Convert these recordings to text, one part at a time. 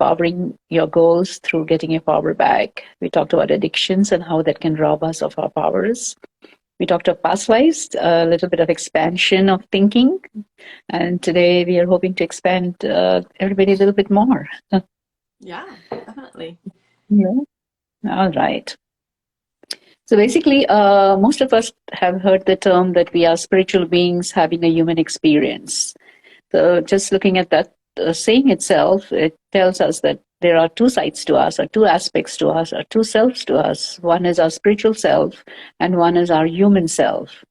powering your goals through getting your power back. We talked about addictions and how that can rob us of our powers. We talked about past lives, a little bit of expansion of thinking. And today we are hoping to expand everybody a little bit more. Yeah, definitely. Yeah. All right. So basically, most of us have heard the term that we are spiritual beings having a human experience. So just looking at that saying itself, it tells us that there are two sides to us, or two aspects to us, or two selves to us. One is our spiritual self, and one is our human self,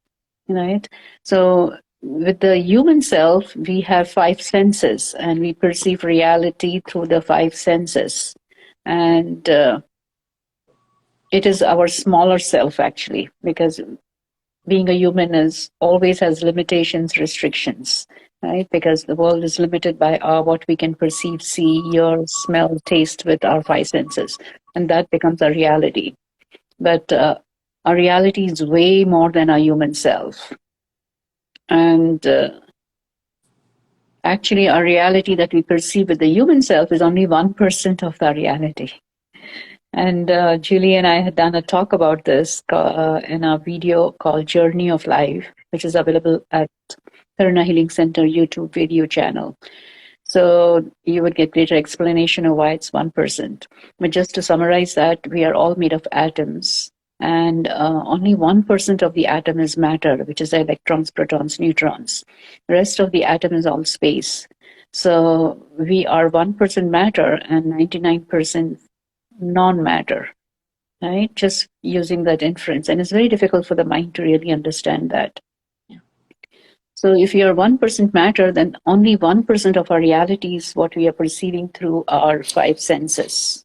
right? So with the human self, we have five senses, and we perceive reality through the five senses. And it is our smaller self, actually, because being a human is always has limitations, restrictions, right? Because the world is limited by what we can perceive, see, hear, smell, taste with our five senses, and that becomes our reality. But our reality is way more than our human self, and actually, our reality that we perceive with the human self is only 1% of our reality. And Julie and I had done a talk about this in a video called Journey of Life, which is available at Karuna Healing Center YouTube video channel. So you would get greater explanation of why it's 1%. But just to summarize that, we are all made of atoms. And only 1% of the atom is matter, which is electrons, protons, neutrons. The rest of the atom is all space. So we are 1% matter and 99% non-matter, right? Just using that inference. And it's very difficult for the mind to really understand that. Yeah. So if you are 1% matter, then only 1% of our reality is what we are perceiving through our five senses.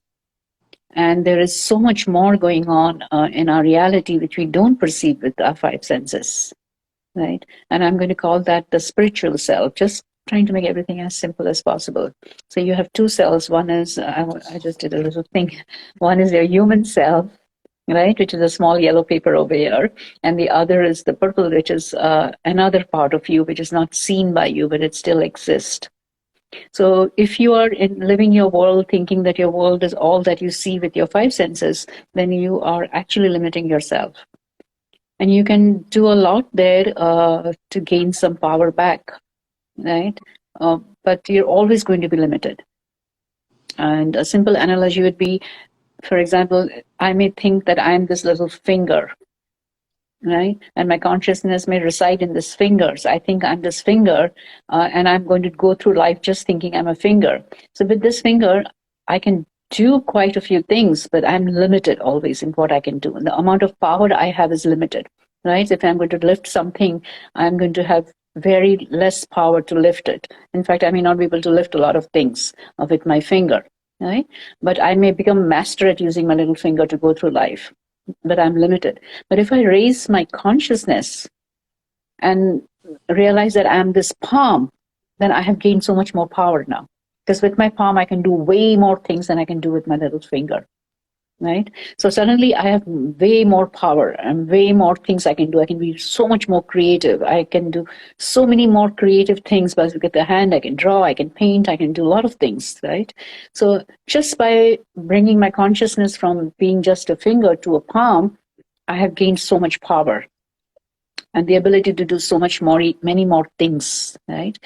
And there is so much more going on in our reality which we don't perceive with our five senses, right? And I'm going to call that the spiritual self, just trying to make everything as simple as possible. So you have two selves. One is, I just did a little thing. One is your human self, right, which is a small yellow paper over here. And the other is the purple, which is another part of you, which is not seen by you, but it still exists. So if you are living your world thinking that your world is all that you see with your five senses, then you are actually limiting yourself. And you can do a lot there to gain some power back, right? But you're always going to be limited. And a simple analogy would be, for example, I may think that I'm this little finger, right? And my consciousness may reside in this finger. So I think I'm this finger, and I'm going to go through life just thinking I'm a finger. So with this finger, I can do quite a few things, but I'm limited always in what I can do. And the amount of power I have is limited, right? If I'm going to lift something, I'm going to have very less power to lift it. In fact, I may not be able to lift a lot of things with my finger, right? But I may become master at using my little finger to go through life, but I'm limited. But if I raise my consciousness and realize that I'm this palm, then I have gained so much more power now. Because with my palm, I can do way more things than I can do with my little finger, right? So suddenly I have way more power and way more things I can do. I can be so much more creative. I can do so many more creative things. But with the hand, I can draw, I can paint, I can do a lot of things, right? So just by bringing my consciousness from being just a finger to a palm, I have gained so much power and the ability to do so much more, many more things, right?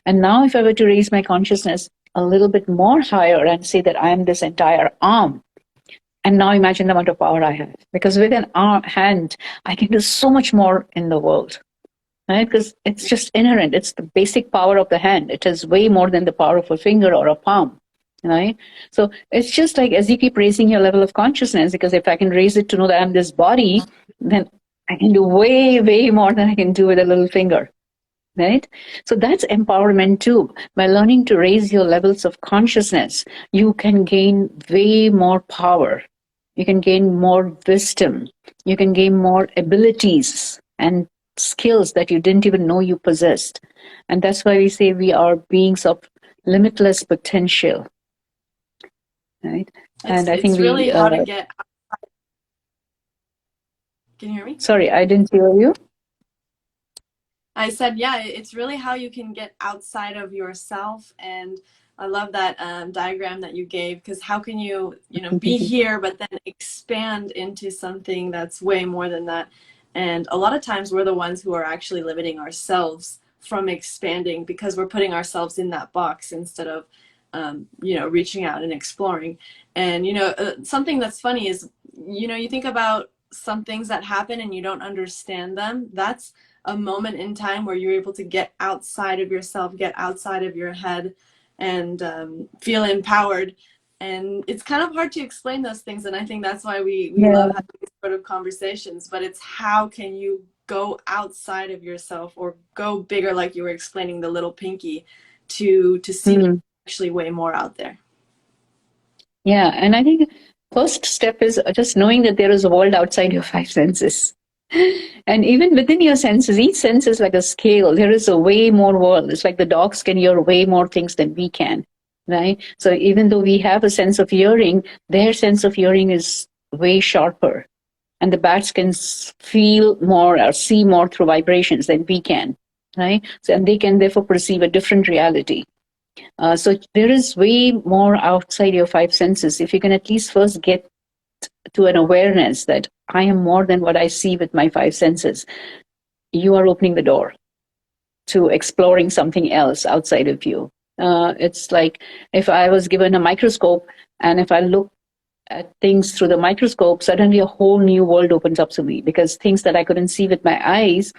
And now if I were to raise my consciousness a little bit more higher and say that I am this entire arm, and now imagine the amount of power I have. Because with an hand, I can do so much more in the world, right? Because it's just inherent. It's the basic power of the hand. It is way more than the power of a finger or a palm, right? So it's just like as you keep raising your level of consciousness, because if I can raise it to know that I'm this body, then I can do way, way more than I can do with a little finger. Right? So that's empowerment too. By learning to raise your levels of consciousness, you can gain way more power. You can gain more wisdom. You can gain more abilities and skills that you didn't even know you possessed. And that's why we say we are beings of limitless potential. Right? And I think it's really how to get. Can you hear me? Sorry, I didn't hear you. I said, yeah, it's really how you can get outside of yourself and I love that diagram that you gave, because how can you, be here, but then expand into something that's way more than that? And a lot of times we're the ones who are actually limiting ourselves from expanding because we're putting ourselves in that box instead of, reaching out and exploring. And, something that's funny is, you think about some things that happen and you don't understand them. That's a moment in time where you're able to get outside of yourself, get outside of your head, and feel empowered. And it's kind of hard to explain those things, and I think that's why we love having these sort of conversations. But it's how can you go outside of yourself or go bigger, like you were explaining the little pinky, to see actually way more out there. Yeah, and I think first step is just knowing that there is a world outside your five senses. And even within your senses, each sense is like a scale. There is a way more world. It's like the dogs can hear way more things than we can, right? So even though we have a sense of hearing, their sense of hearing is way sharper. And the bats can feel more or see more through vibrations than we can, right? So, and they can therefore perceive a different reality. So there is way more outside your five senses. If you can at least first get to an awareness that I am more than what I see with my five senses, you are opening the door to exploring something else outside of you. It's like if I was given a microscope and if I look at things through the microscope, suddenly a whole new world opens up to me, because things that I couldn't see with my eyes,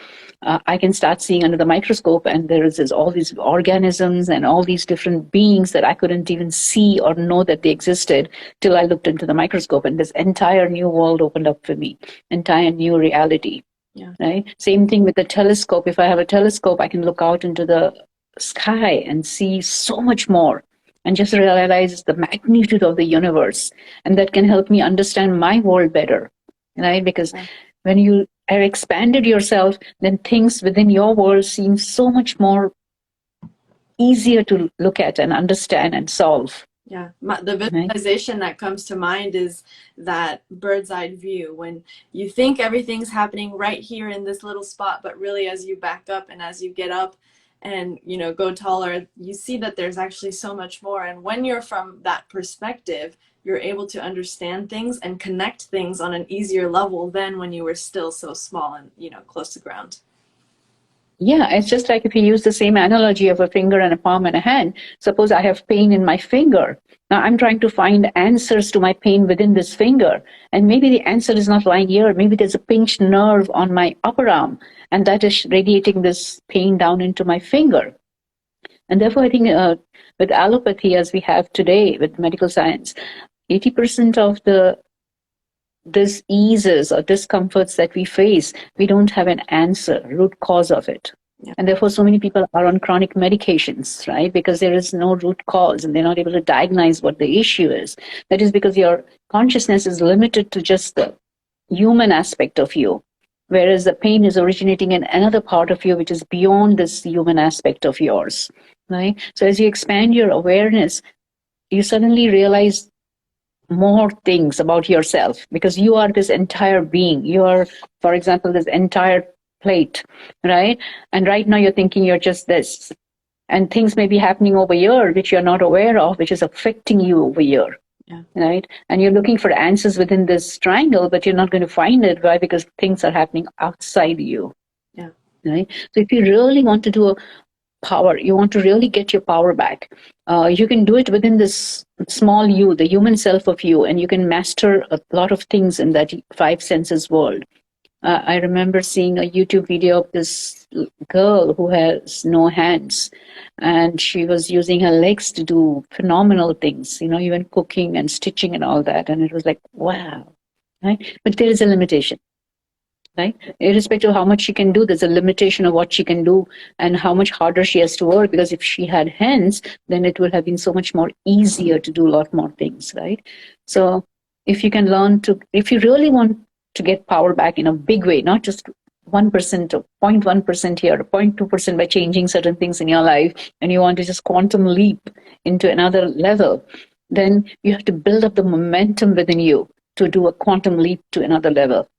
I can start seeing under the microscope, and there is all these organisms and all these different beings that I couldn't even see or know that they existed till I looked into the microscope, and this entire new world opened up for me, entire new reality. Yeah. Right? Same thing with the telescope. If I have a telescope, I can look out into the sky and see so much more, and just realize the magnitude of the universe. And that can help me understand my world better, right? Because when you have expanded yourself, then things within your world seem so much more easier to look at and understand and solve. Yeah, the visualization that comes to mind is that bird's eye view, when you think everything's happening right here in this little spot, but really as you back up and as you get up and go taller, you see that there's actually so much more. And when you're from that perspective, you're able to understand things and connect things on an easier level than when you were still so small and close to ground. Yeah, it's just like if you use the same analogy of a finger and a palm and a hand. Suppose I have pain in my finger. Now I'm trying to find answers to my pain within this finger. And maybe the answer is not lying here. Maybe there's a pinched nerve on my upper arm, and that is radiating this pain down into my finger. And therefore, I think with allopathy, as we have today with medical science, 80% of these eases or discomforts that we face, we don't have an answer, root cause of it. Yeah. And therefore, so many people are on chronic medications, right? Because there is no root cause and they're not able to diagnose what the issue is. That is because your consciousness is limited to just the human aspect of you, whereas the pain is originating in another part of you, which is beyond this human aspect of yours, right? So as you expand your awareness, you suddenly realize more things about yourself, because you are this entire being. You are, for example, this entire plate, right? And right now you're thinking you're just this, and things may be happening over here which you're not aware of, which is affecting you over here. Yeah. Right? And you're looking for answers within this triangle, but you're not going to find it. Why? Because things are happening outside you. Yeah. Right? So if you really want to do a power, you want to really get your power back, you can do it within this small you, the human self of you, and you can master a lot of things in that five senses world. I remember seeing a YouTube video of this girl who has no hands, and she was using her legs to do phenomenal things, even cooking and stitching and all that. And it was like, wow, right? But there is a limitation, right? Irrespective of how much she can do, there's a limitation of what she can do and how much harder she has to work. Because if she had hands, then it would have been so much more easier to do a lot more things, right? So if you can learn to, if you really want to get power back in a big way, not just 1% or 0.1% here, or 0.2% by changing certain things in your life, and you want to just quantum leap into another level, then you have to build up the momentum within you to do a quantum leap to another level.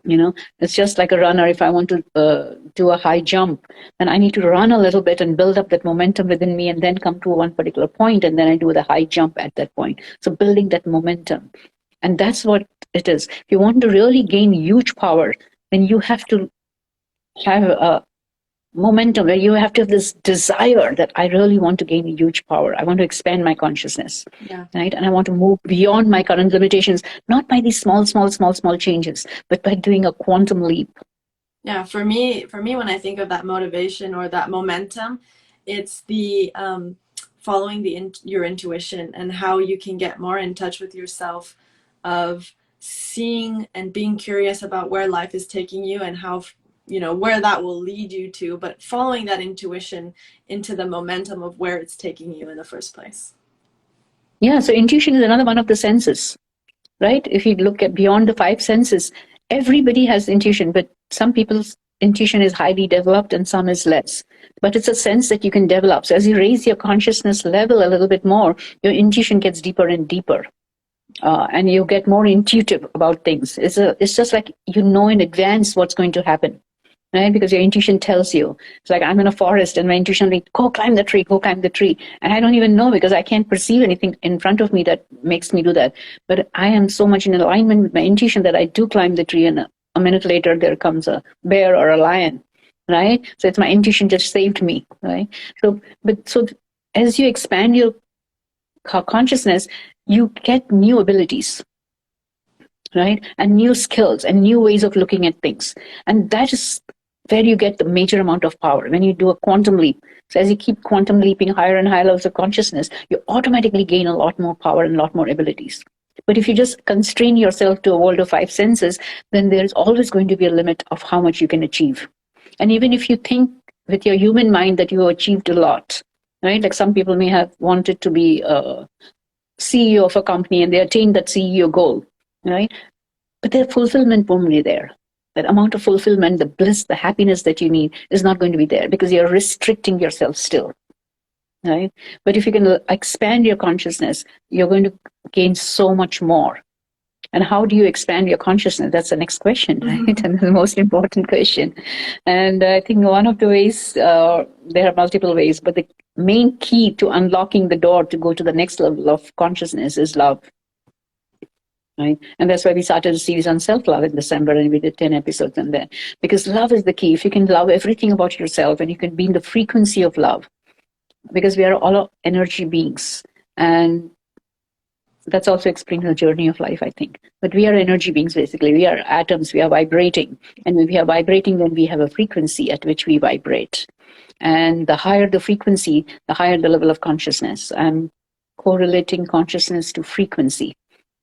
You know, it's just like a runner. If I want to do a high jump, then I need to run a little bit and build up that momentum within me and then come to one particular point, and then I do the high jump at that point. So building that momentum. And that's what it is. If you want to really gain huge power, then you have to have a momentum where you have to have this desire that I really want to gain huge power. I want to expand my consciousness. Yeah. Right. And I want to move beyond my current limitations, not by these small changes, but by doing a quantum leap. Yeah. For me, when I think of that motivation or that momentum, it's the following your intuition and how you can get more in touch with yourself, of seeing and being curious about where life is taking you and how, you know, where that will lead you to, but following that intuition into the momentum of where it's taking you in the first place. Yeah. So intuition is another one of the senses, right? If you look at beyond the five senses, everybody has intuition, but some people's intuition is highly developed and some is less. But it's a sense that you can develop. So as you raise your consciousness level a little bit more, your intuition gets deeper and deeper. And you get more intuitive about things. It's just like you know in advance what's going to happen, right? Because your intuition tells you. It's like I'm in a forest and my intuition like, go climb the tree, go climb the tree. And I don't even know because I can't perceive anything in front of me that makes me do that. But I am so much in alignment with my intuition that I do climb the tree, and a minute later there comes a bear or a lion, right? So it's my intuition just saved me, right? So as you expand your consciousness, you get new abilities, right? And new skills and new ways of looking at things. And that is where you get the major amount of power when you do a quantum leap. So as you keep quantum leaping higher and higher levels of consciousness, you automatically gain a lot more power and a lot more abilities. But if you just constrain yourself to a world of five senses, then there's always going to be a limit of how much you can achieve. And even if you think with your human mind that you have achieved a lot, right? Like some people may have wanted to be a CEO of a company and they attained that CEO goal, right? But their fulfillment won't be there. That amount of fulfillment, the bliss, the happiness that you need is not going to be there because you're restricting yourself still, right? But if you can expand your consciousness, you're going to gain so much more. And how do you expand your consciousness? That's the next question, right? Mm-hmm. And the most important question. And I think one of the ways, there are multiple ways, but the main key to unlocking the door to go to the next level of consciousness is love. Right? And that's why we started a series on self-love in December, and we did 10 episodes on that. Because love is the key. If you can love everything about yourself and you can be in the frequency of love, because we are all energy beings. And that's also explaining the journey of life, I think. But we are energy beings, basically. We are atoms, we are vibrating. And when we are vibrating, then we have a frequency at which we vibrate. And the higher the frequency, the higher the level of consciousness. I'm correlating consciousness to frequency.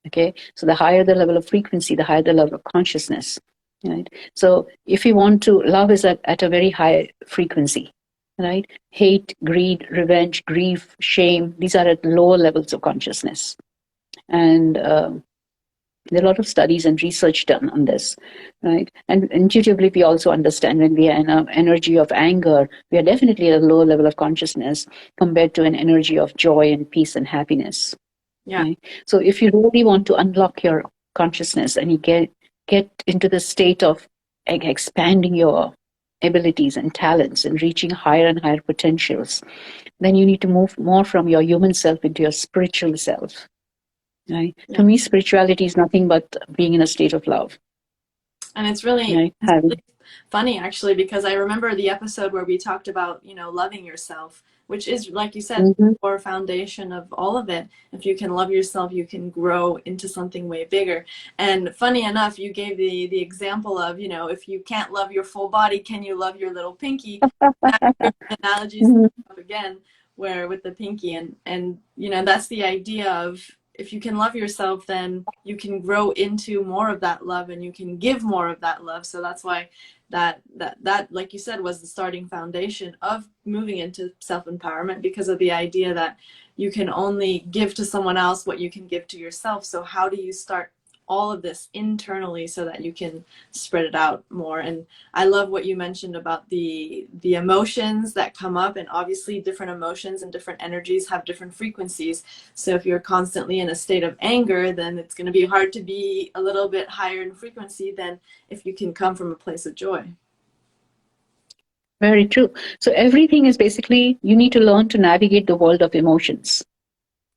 Okay, so the higher the level of frequency, the higher the level of consciousness, right? So if you want to, love is at a very high frequency, right? Hate, greed, revenge, grief, shame, these are at lower levels of consciousness. And there are a lot of studies and research done on this, right? And intuitively, we also understand when we are in an energy of anger, we are definitely at a lower level of consciousness compared to an energy of joy and peace and happiness. Yeah. Right? So if you really want to unlock your consciousness and you get into the state of expanding your abilities and talents and reaching higher and higher potentials, then you need to move more from your human self into your spiritual self. Right? Yeah. To me, spirituality is nothing but being in a state of love. And it's really, right? it's really funny, actually, because I remember the episode where we talked about, you know, loving yourself, which is, like you said, the core foundation of all of it. If you can love yourself, you can grow into something way bigger. And funny enough, you gave the example of, you know, if you can't love your full body, can you love your little pinky? Analogies up again, where with the pinky, and you know, that's the idea of, if you can love yourself, then you can grow into more of that love and you can give more of that love. So that's why that like you said, was the starting foundation of moving into self-empowerment, because of the idea that you can only give to someone else what you can give to yourself. So how do you start all of this internally so that you can spread it out more. And I love what you mentioned about the emotions that come up, and obviously different emotions and different energies have different frequencies. So if you're constantly in a state of anger, then it's going to be hard to be a little bit higher in frequency than if you can come from a place of joy. Very true. So everything is basically, you need to learn to navigate the world of emotions,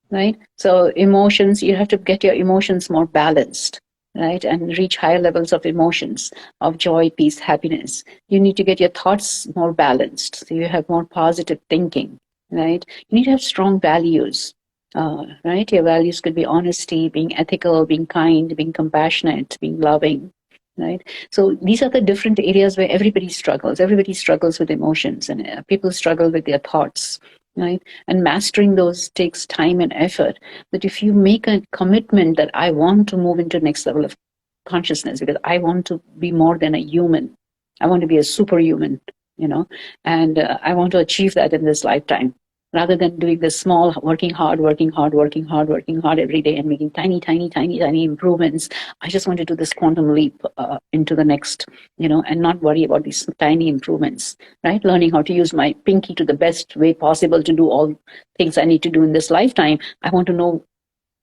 right? So emotions, you have to get your emotions more balanced, right? And reach higher levels of emotions, of joy, peace, happiness. You need to get your thoughts more balanced. So you have more positive thinking, right? You need to have strong values, right? Your values could be honesty, being ethical, being kind, being compassionate, being loving, right? So these are the different areas where everybody struggles. Everybody struggles with emotions, and people struggle with their thoughts, right? And mastering those takes time and effort. But if you make a commitment that I want to move into next level of consciousness, because I want to be more than a human, I want to be a superhuman, and I want to achieve that in this lifetime, rather than doing this small, working hard, working hard every day and making tiny, tiny, tiny, tiny improvements. I just want to do this quantum leap into the next, and not worry about these tiny improvements, right? Learning how to use my pinky to the best way possible to do all things I need to do in this lifetime. I want to know,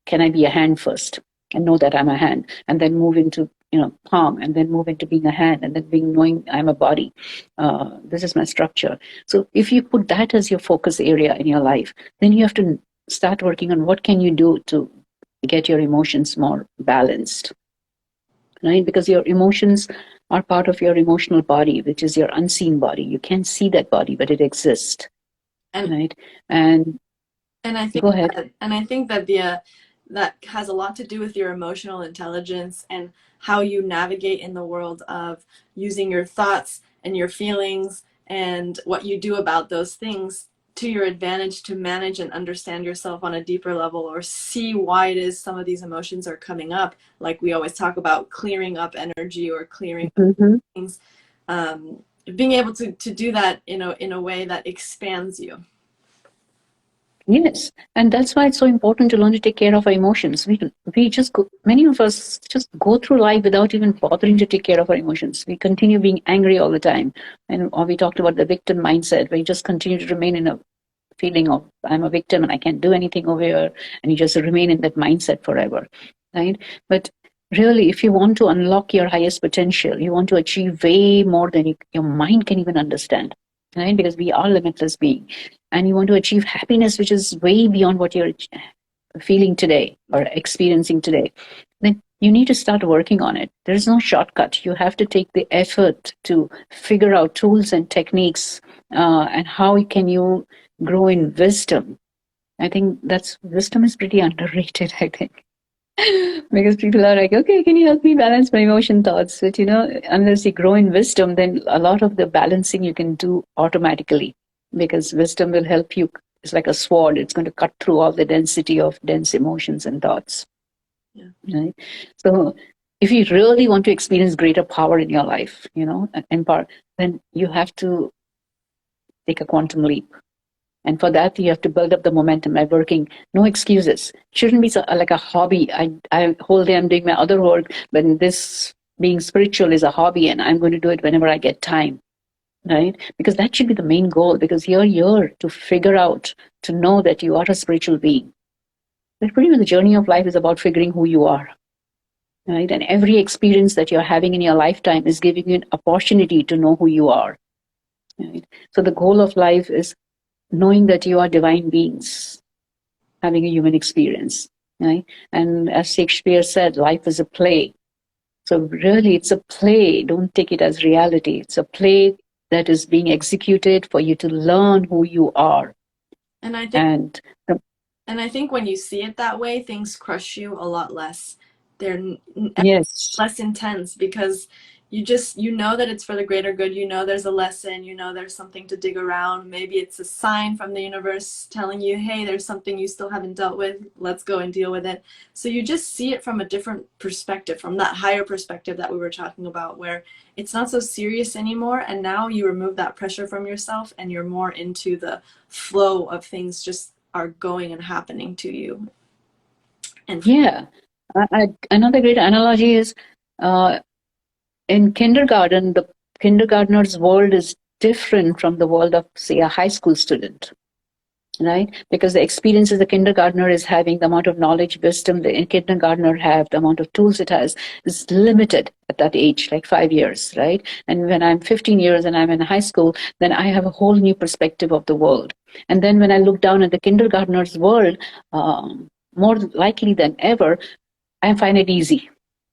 can I be a hand first and know that I'm a hand, and then move into, palm, and then move into being a hand, and then knowing I'm a body. This is my structure. So if you put that as your focus area in your life, then you have to start working on what can you do to get your emotions more balanced, right? Because your emotions are part of your emotional body, which is your unseen body. You can't see that body, but it exists, And right? And I think go ahead. that that has a lot to do with your emotional intelligence and how you navigate in the world of using your thoughts and your feelings and what you do about those things to your advantage to manage and understand yourself on a deeper level, or see why it is some of these emotions are coming up. Like we always talk about clearing up energy or clearing up Mm-hmm. things. Being able to do that in a way that expands you. Yes, and that's why it's so important to learn to take care of our emotions. We just go, many of us just go through life without even bothering to take care of our emotions. We continue being angry all the time, or we talked about the victim mindset. We just continue to remain in a feeling of I'm a victim and I can't do anything over here, and you just remain in that mindset forever, right? But really, if you want to unlock your highest potential, you want to achieve way more than your mind can even understand, right? Because we are limitless being, and you want to achieve happiness, which is way beyond what you're feeling today or experiencing today, then you need to start working on it. There's no shortcut. You have to take the effort to figure out tools and techniques, and how can you grow in wisdom. I think that's wisdom is pretty underrated, I think. Because people are like, okay, can you help me balance my emotion thoughts? But unless you grow in wisdom, then a lot of the balancing you can do automatically, because wisdom will help you. It's like a sword. It's going to cut through all the density of dense emotions and thoughts. Yeah. Right? So if you really want to experience greater power in your life, and power, then you have to take a quantum leap. And for that, you have to build up the momentum by working. No excuses. Shouldn't be like a hobby. I whole day I'm doing my other work, but this being spiritual is a hobby, and I'm going to do it whenever I get time, right? Because that should be the main goal. Because you're here to figure out, to know that you are a spiritual being. But pretty much the journey of life is about figuring who you are, right? And every experience that you're having in your lifetime is giving you an opportunity to know who you are, right? So the goal of life is knowing that you are divine beings having a human experience, right? And as Shakespeare said, life is a play. So really, it's a play. Don't take it as reality. It's a play that is being executed for you to learn who you are. And I think And And I think when you see it that way, things crush you a lot less. They're yes, less intense because you know that it's for the greater good. You know there's a lesson. You know there's something to dig around. Maybe it's a sign from the universe telling you, hey, there's something you still haven't dealt with. Let's go and deal with it. So you just see it from a different perspective, from that higher perspective that we were talking about, where it's not so serious anymore. And now you remove that pressure from yourself and you're more into the flow of things just are going and happening to you. And yeah. Another great analogy is uh, in kindergarten, the kindergartner's world is different from the world of, say, a high school student, right? Because the experiences the kindergartner is having, the amount of knowledge, wisdom the kindergartner have, the amount of tools it has is limited at that age, like 5 years, right? And when I'm 15 years and I'm in high school, then I have a whole new perspective of the world. And then when I look down at the kindergartner's world, more likely than ever, I find it easy.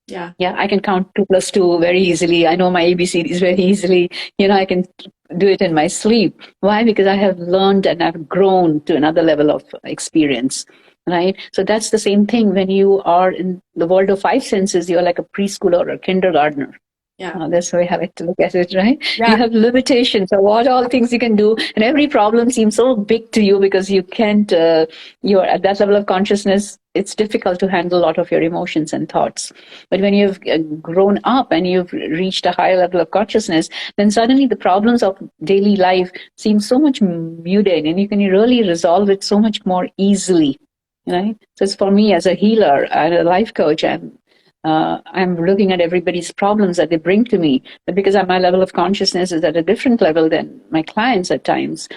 Yeah, I can count 2 plus 2 very easily. I know my ABCDs very easily. I can do it in my sleep. Why? Because I have learned and I've grown to another level of experience, right? So that's the same thing when you are in the world of five senses. You're like a preschooler or a kindergartner. Yeah. That's how I have to look at it, right? Yeah. You have limitations of what all things you can do, and every problem seems so big to you because you can't. You're at that level of consciousness. It's difficult to handle a lot of your emotions and thoughts. But when you've grown up and you've reached a higher level of consciousness, then suddenly the problems of daily life seem so much muted, and you can really resolve it so much more easily, right? So it's for me as a healer and a life coach. I'm looking at everybody's problems that they bring to me, but because my level of consciousness is at a different level than my clients at times,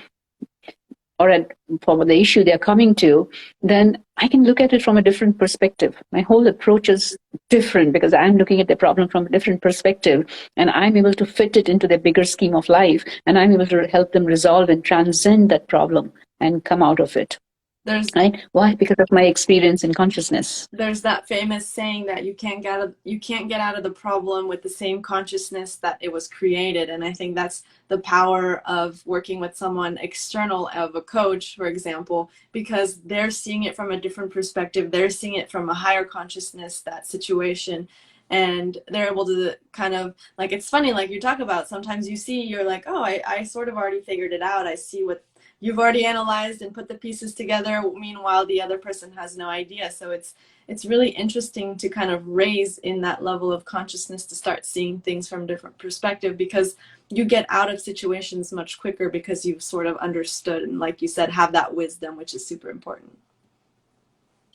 or for the issue they're coming to, then I can look at it from a different perspective. My whole approach is different because I'm looking at the problem from a different perspective, and I'm able to fit it into the bigger scheme of life, and I'm able to help them resolve and transcend that problem and come out of it. Right? Why? Because of my experience in consciousness. There's that famous saying that you can't get out of the problem with the same consciousness that it was created. And I think that's the power of working with someone external, of a coach, for example, because they're seeing it from a different perspective. They're seeing it from a higher consciousness, that situation. And they're able to kind of, like, it's funny, like you talk about, sometimes you're like, oh, I sort of already figured it out. I see what you've already analyzed and put the pieces together. Meanwhile, the other person has no idea. So it's really interesting to kind of raise in that level of consciousness to start seeing things from a different perspective, because you get out of situations much quicker because you've sort of understood and, like you said, have that wisdom, which is super important.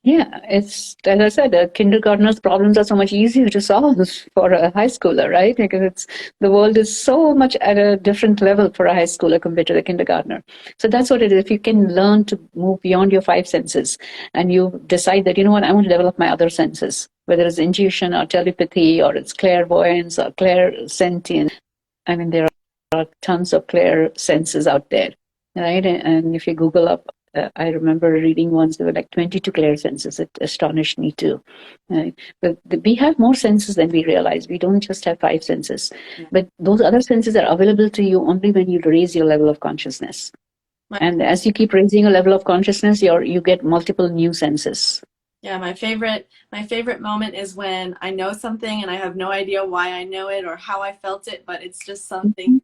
Yeah, it's, as I said, a kindergartner's problems are so much easier to solve for a high schooler, right? Because the world is so much at a different level for a high schooler compared to the kindergartner. So that's what it is. If you can learn to move beyond your five senses and you decide that, I want to develop my other senses, whether it's intuition or telepathy or it's clairvoyance or clairsentience. I mean, there are tons of clair senses out there, right? And if you Google up, I remember reading once there were like 22 clair senses. It astonished me too. But we have more senses than we realize. We don't just have five senses. Yeah. But those other senses are available to you only when you raise your level of consciousness. And as you keep raising your level of consciousness, you get multiple new senses. Yeah, my favorite moment is when I know something and I have no idea why I know it or how I felt it, but it's just something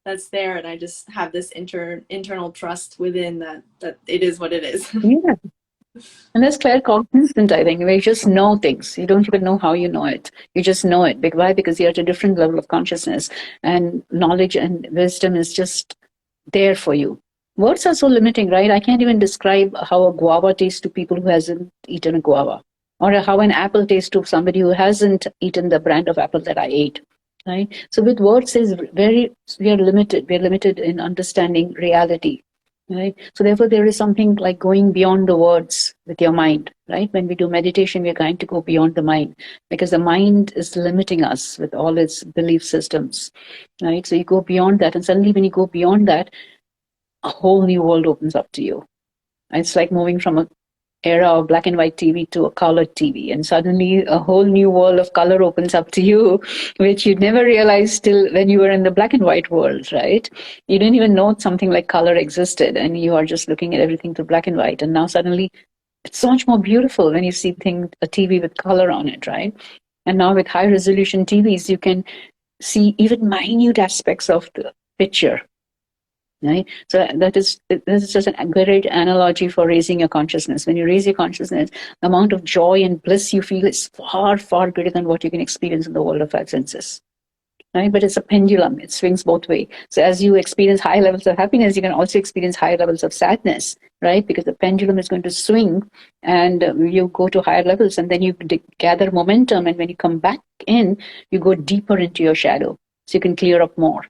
that's there, and I just have this internal trust within that it is what it is. Yeah. And that's claircognizant, I think. You just know things. You don't even know how you know it. You just know it. Why? Because you're at a different level of consciousness, and knowledge and wisdom is just there for you. Words are so limiting, right? I can't even describe how a guava tastes to people who hasn't eaten a guava, or how an apple tastes to somebody who hasn't eaten the brand of apple that I ate. Right? So with words, we are limited. We are limited in understanding reality. Right? So therefore, there is something like going beyond the words with your mind. Right? When we do meditation, we are going to go beyond the mind, because the mind is limiting us with all its belief systems. Right? So you go beyond that, and suddenly, when you go beyond that, a whole new world opens up to you. It's like moving from an era of black and white TV to a colored TV, and suddenly a whole new world of color opens up to you, which you'd never realized till when you were in the black and white world, right? You didn't even know something like color existed, and you are just looking at everything through black and white, and now suddenly it's so much more beautiful when you see a TV with color on it, right? And now with high resolution TVs, you can see even minute aspects of the picture. Right? So this is just a great analogy for raising your consciousness. When you raise your consciousness, the amount of joy and bliss you feel is far, far greater than what you can experience in the world of five senses. right? But it's a pendulum. It swings both way. So as you experience high levels of happiness, you can also experience high levels of sadness, right? Because the pendulum is going to swing, and you go to higher levels, and then you gather momentum. And when you come back in, you go deeper into your shadow. So you can clear up more.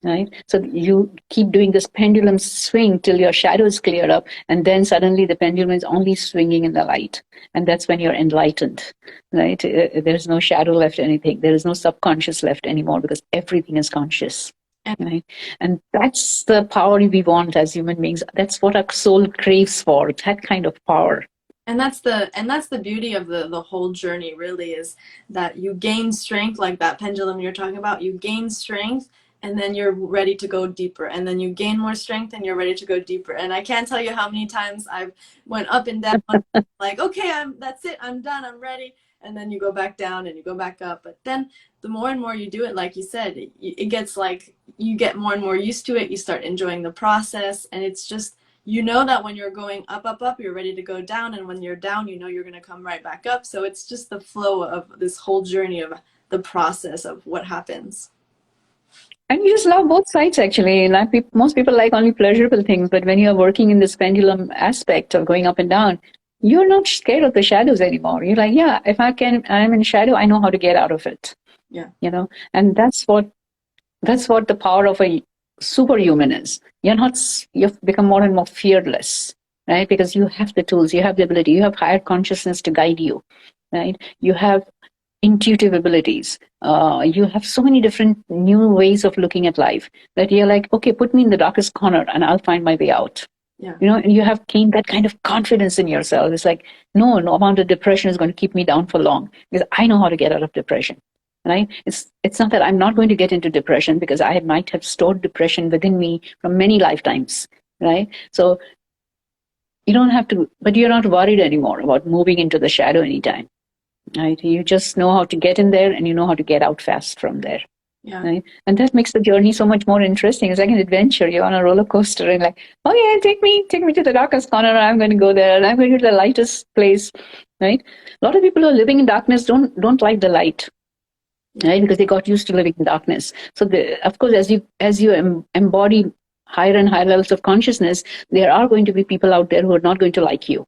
Right? So you keep doing this pendulum swing till your shadow is cleared up, and then suddenly the pendulum is only swinging in the light. And that's when you're enlightened, right? There's no shadow left, anything. There is no subconscious left anymore because everything is conscious. And, Right? And that's the power we want as human beings. That's what our soul craves for, that kind of power. and that's the beauty of the whole journey, really, is that you gain strength, like that pendulum you're talking about. You gain strength, and then you're ready to go deeper, and then you gain more strength and you're ready to go deeper. And I can't tell you how many times I've went up and down, like, okay, that's it, I'm done, I'm ready. And then you go back down and you go back up. But then the more and more you do it, like you said, it gets like you get more and more used to it. You start enjoying the process, and it's just, you know that when you're going up, up, up, you're ready to go down. And when you're down, you know you're going to come right back up. So it's just the flow of this whole journey of the process of what happens. And you just love both sides, actually. Like most people like only pleasurable things, but when you're working in this pendulum aspect of going up and down, you're not scared of the shadows anymore. You're like, yeah, if I'm in shadow, I know how to get out of it. Yeah. And that's what the power of a superhuman is. You've become more and more fearless, right? Because you have the tools, you have the ability, you have higher consciousness to guide you, right? You have intuitive abilities. You have so many different new ways of looking at life that you're like, okay, put me in the darkest corner and I'll find my way out. Yeah. And you have gained that kind of confidence in yourself. It's like, no amount of depression is going to keep me down for long because I know how to get out of depression. Right? It's not that I'm not going to get into depression because I might have stored depression within me from many lifetimes. Right? So you don't have to, but you're not worried anymore about moving into the shadow anytime. Right? You just know how to get in there and you know how to get out fast from there. Yeah. Right? And that makes the journey so much more interesting. It's like an adventure. You're on a roller coaster and like, oh yeah, take me to the darkest corner. I'm going to go there and I'm going to the lightest place. Right? A lot of people who are living in darkness don't like the light. Right? Because they got used to living in darkness. So of course, as you embody higher and higher levels of consciousness, there are going to be people out there who are not going to like you.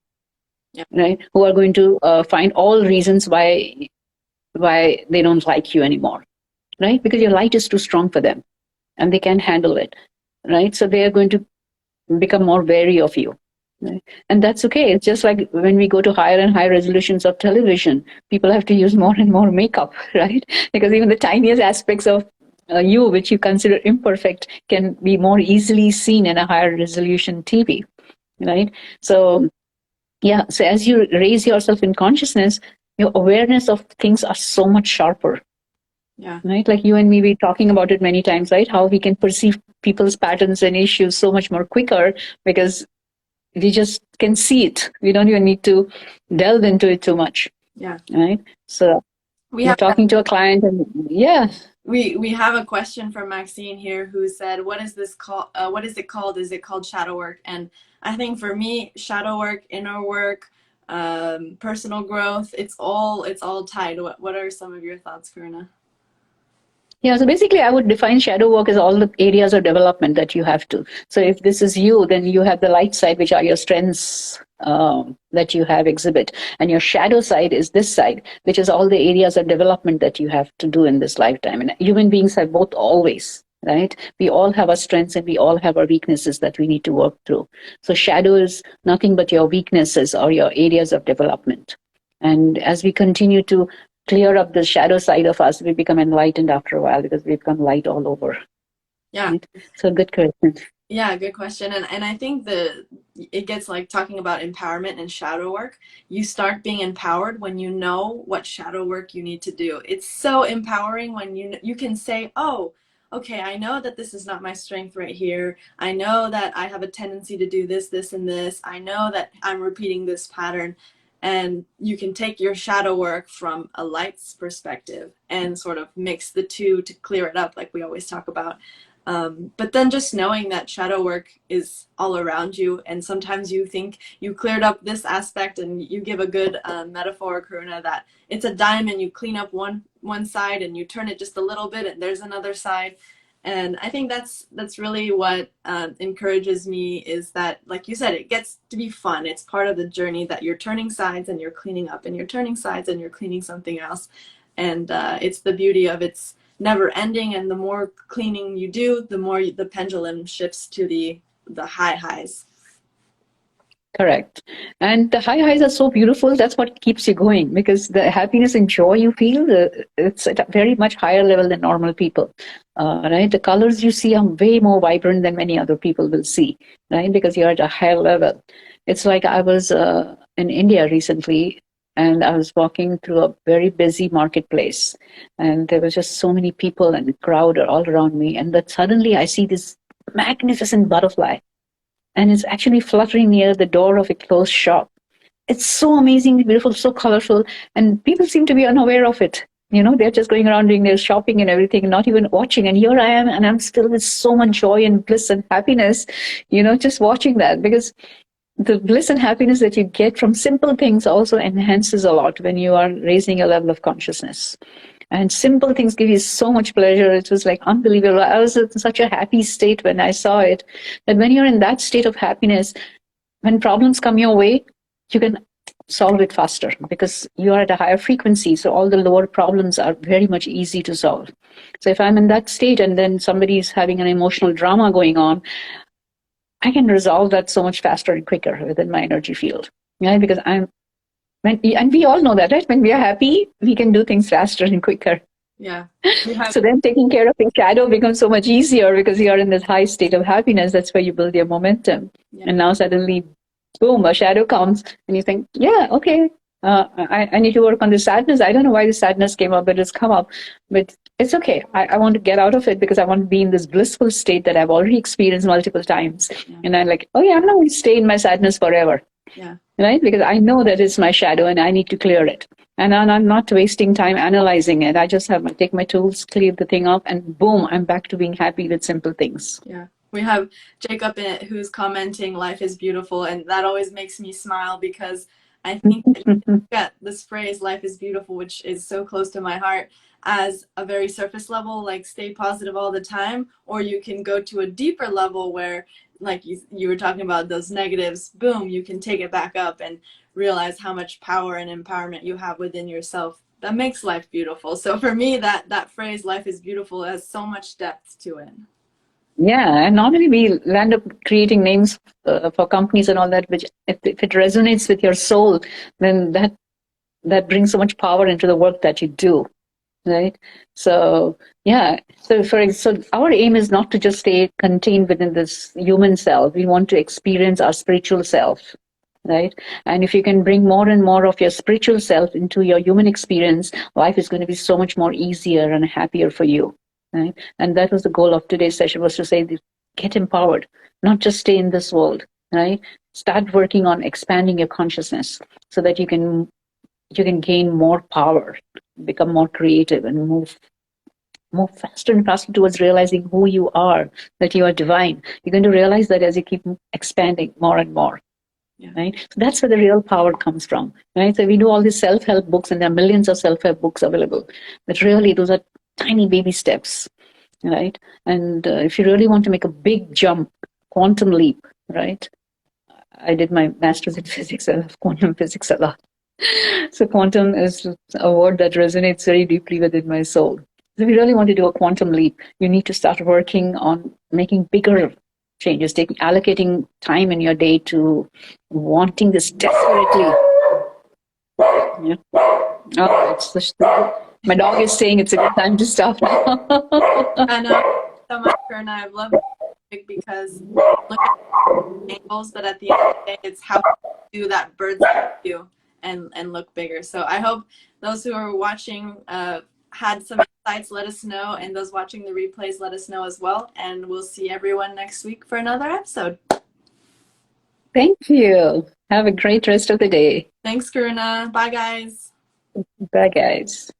Yeah. Right? Who are going to find all reasons why they don't like you anymore, right? Because your light is too strong for them and they can't handle it, right? So they are going to become more wary of you, right? And that's okay. It's just like when we go to higher and higher resolutions of television, people have to use more and more makeup, right? Because even the tiniest aspects of you, which you consider imperfect, can be more easily seen in a higher resolution TV, right? So yeah, so as you raise yourself in consciousness, your awareness of things are so much sharper. Yeah. Right? Like you and me, we're talking about it many times, right? How we can perceive people's patterns and issues so much more quicker because we just can see it. We don't even need to delve into it too much. Yeah. Right? So you're talking to a client and yeah. We have a question from Maxine here who said, what is this called? What is it called? Is it called shadow work? And I think for me, shadow work, inner work, personal growth, it's all tied. What are some of your thoughts, Karuna? Yeah, so basically, I would define shadow work as all the areas of development that you have to. So if this is you, then you have the light side, which are your strengths that you have exhibit. And your shadow side is this side, which is all the areas of development that you have to do in this lifetime. And human beings have both always, right? We all have our strengths and we all have our weaknesses that we need to work through. So shadow is nothing but your weaknesses or your areas of development. And as we continue to clear up the shadow side of us, we become enlightened after a while because we become light all over. Yeah. Right? So good question. Yeah, good question. And I think it gets like talking about empowerment and shadow work. You start being empowered when you know what shadow work you need to do. It's so empowering when you can say, oh, okay, I know that this is not my strength right here. I know that I have a tendency to do this, this, and this. I know that I'm repeating this pattern. And you can take your shadow work from a light's perspective and sort of mix the two to clear it up, like we always talk about. But then just knowing that shadow work is all around you, and sometimes you think you cleared up this aspect, and you give a good metaphor, Karuna, that it's a diamond. You clean up one side and you turn it just a little bit, and there's another side. And I think that's really what encourages me, is that, like you said, it gets to be fun. It's part of the journey, that you're turning sides and you're cleaning up, and you're turning sides and you're cleaning something else. And it's the beauty of it's never ending. And the more cleaning you do, the more the pendulum shifts to the high highs. Correct. And the high highs are so beautiful. That's what keeps you going, because the happiness and joy you feel, it's at a very much higher level than normal people. Right? The colors you see are way more vibrant than many other people will see, right? Because you're at a higher level. It's like I was in India recently, and I was walking through a very busy marketplace, and there was just so many people and the crowd are all around me. And then suddenly I see this magnificent butterfly, and it's actually fluttering near the door of a closed shop. It's so amazingly beautiful, so colorful, and people seem to be unaware of it. They're just going around doing their shopping and everything, not even watching. And here I am, and I'm still with so much joy and bliss and happiness, just watching that, because the bliss and happiness that you get from simple things also enhances a lot when you are raising a level of consciousness. And simple things give you so much pleasure. It was like unbelievable. I was in such a happy state when I saw it, that when you're in that state of happiness, when problems come your way, you can solve it faster because you are at a higher frequency. So all the lower problems are very much easy to solve. So if I'm in that state and then somebody is having an emotional drama going on, I can resolve that so much faster and quicker within my energy field. Yeah, because and we all know that, right? When we are happy, we can do things faster and quicker. Yeah. So then taking care of your shadow becomes so much easier because you are in this high state of happiness. That's where you build your momentum. Yeah. And now suddenly, boom, a shadow comes and you think, yeah, okay, I need to work on this sadness. I don't know why this sadness came up, but it's come up. But it's okay. I want to get out of it because I want to be in this blissful state that I've already experienced multiple times. Yeah. And I'm like, oh yeah, I'm not going to stay in my sadness forever. Yeah. Right? Because I know that it's my shadow and I need to clear it. And I'm not wasting time analyzing it. I just have to take my tools, clear the thing up, and boom, I'm back to being happy with simple things. Yeah. We have Jacob who's commenting, life is beautiful. And that always makes me smile because I think that this phrase, life is beautiful, which is so close to my heart, as a very surface level, like stay positive all the time, or you can go to a deeper level where, like you were talking about those negatives, boom, you can take it back up and realize how much power and empowerment you have within yourself. That makes life beautiful. So for me, that phrase, life is beautiful, has so much depth to it. Yeah, and normally we land up creating names for companies and all that, which if it resonates with your soul, then that brings so much power into the work that you do, right? So yeah, so our aim is not to just stay contained within this human self. We want to experience our spiritual self, right? And if you can bring more and more of your spiritual self into your human experience, life is going to be so much more easier and happier for you. Right? And that was the goal of today's session, was to say, get empowered, not just stay in this world, right? Start working on expanding your consciousness so that you can gain more power, become more creative, and move faster and faster towards realizing who you are, that you are divine. You're going to realize that as you keep expanding more and more. Yeah. Right? So that's where the real power comes from. Right? So we do all these self-help books, and there are millions of self-help books available. But really, those are tiny baby steps, right? And if you really want to make a big jump, quantum leap, right? I did my master's in physics. I love quantum physics a lot. So quantum is a word that resonates very deeply within my soul. So if you really want to do a quantum leap, you need to start working on making bigger changes, allocating time in your day to wanting this desperately. Yeah. Oh, my dog is saying it's a good time to stop now. I know so much, and I've loved it because look at angles, but at the end of the day, it's how you do that bird's eye view and look bigger. So I hope those who are watching had some insights. Let us know, and those watching the replays, let us know as well. And we'll see everyone next week for another episode. Thank you. Have a great rest of the day. Thanks, Karuna. Bye, guys. Bye, guys.